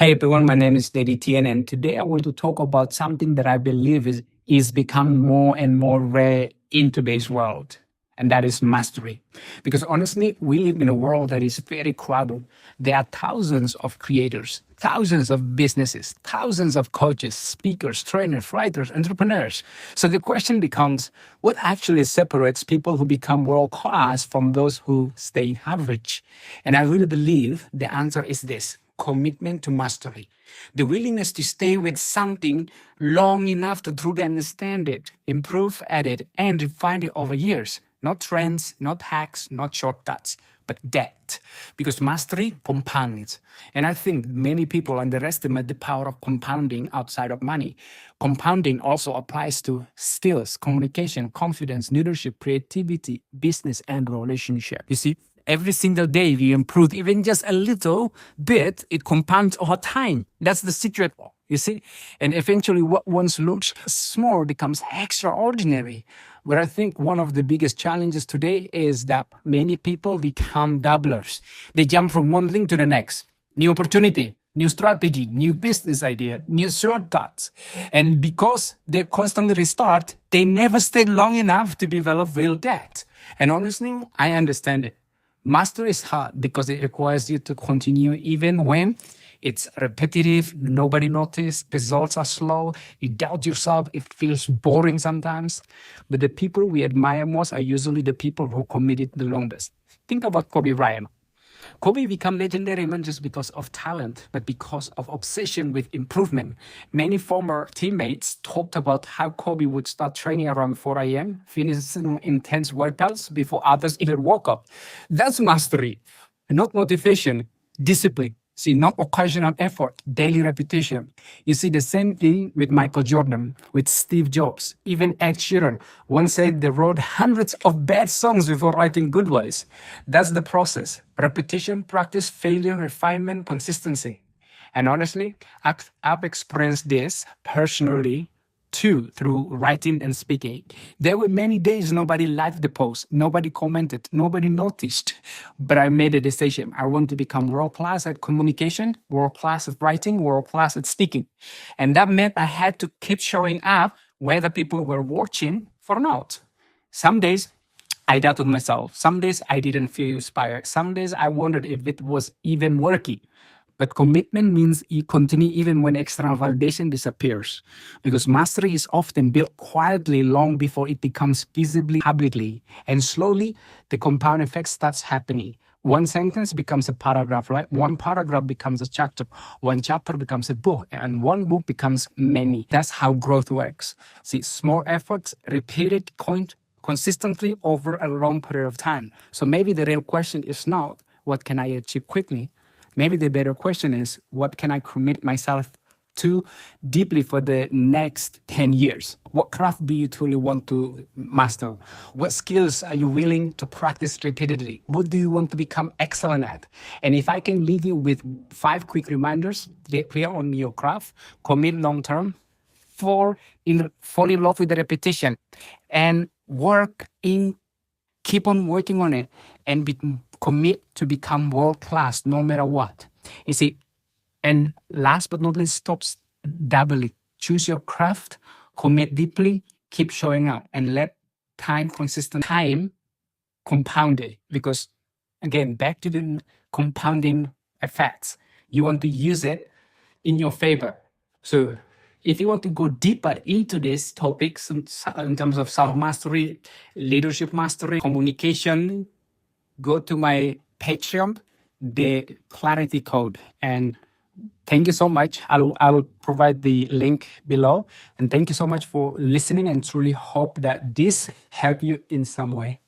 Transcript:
Hey everyone, my name is Lady Tien, and today I want to talk about something that I believe is becoming more and more rare in today's world, and that is mastery. Because honestly, we live in a world that is very crowded. There are thousands of creators, thousands of businesses, thousands of coaches, speakers, trainers, writers, entrepreneurs. So the question becomes, what actually separates people who become world class from those who stay average? And I really believe the answer is this: commitment to mastery, the willingness to stay with something long enough to truly understand it, improve at it, and refine it over years. Not trends, not hacks, not shortcuts, but depth. Because mastery compounds. And I think many people underestimate the power of compounding outside of money. Compounding also applies to skills, communication, confidence, leadership, creativity, business, and relationship. You see, every single day we improve even just a little bit, it compounds over time. That's the secret, you see. And eventually what once looks small becomes extraordinary. But I think one of the biggest challenges today is that many people become doublers. They jump from one thing to the next. New opportunity, new strategy, new business idea, new shortcuts. And because they constantly restart, they never stay long enough to develop real depth. And honestly, I understand it. Mastery is hard because it requires you to continue even when it's repetitive, nobody notices, results are slow, you doubt yourself, it feels boring sometimes. But the people we admire most are usually the people who committed the longest. Think about Kobe Bryant. Kobe became legendary not just because of talent, but because of obsession with improvement. Many former teammates talked about how Kobe would start training around 4 a.m., finishing intense workouts before others even woke up. That's mastery, not motivation, discipline. See, not occasional effort, daily repetition. You see the same thing with Michael Jordan, with Steve Jobs, even Ed Sheeran. Once said they wrote hundreds of bad songs before writing good ones. That's the process. Repetition, practice, failure, refinement, consistency. And honestly, I've experienced this personally too through writing and speaking. There were many days nobody liked the post, nobody commented, nobody noticed. But I made a decision. I want to become world class at communication, world class at writing, world class at speaking. And that meant I had to keep showing up whether people were watching or not. Some days I doubted myself. Some days I didn't feel inspired. Some days I wondered if it was even working. But commitment means you continue even when external validation disappears. Because mastery is often built quietly long before it becomes visibly habitually. And slowly, the compound effect starts happening. One sentence becomes a paragraph, right? One paragraph becomes a chapter. One chapter becomes a book. And one book becomes many. That's how growth works. See, small efforts repeated consistently over a long period of time. So maybe the real question is not, what can I achieve quickly? Maybe the better question is, what can I commit myself to deeply for the next 10 years? What craft do you truly want to master? What skills are you willing to practice repeatedly? What do you want to become excellent at? And if I can leave you with 5 quick reminders, get clear on your craft, commit long term, fall in love with the repetition, and keep on working on it, and commit to become world class no matter what. You see, and last but not least, stop dabbling. Choose your craft, commit deeply, keep showing up, and let consistent time compound it. Because again, back to the compounding effects, you want to use it in your favor. So if you want to go deeper into these topics in terms of self mastery, leadership mastery, communication, go to my Patreon, the Clarity Code. And thank you so much. I'll provide the link below. And thank you so much for listening, and truly hope that this helped you in some way.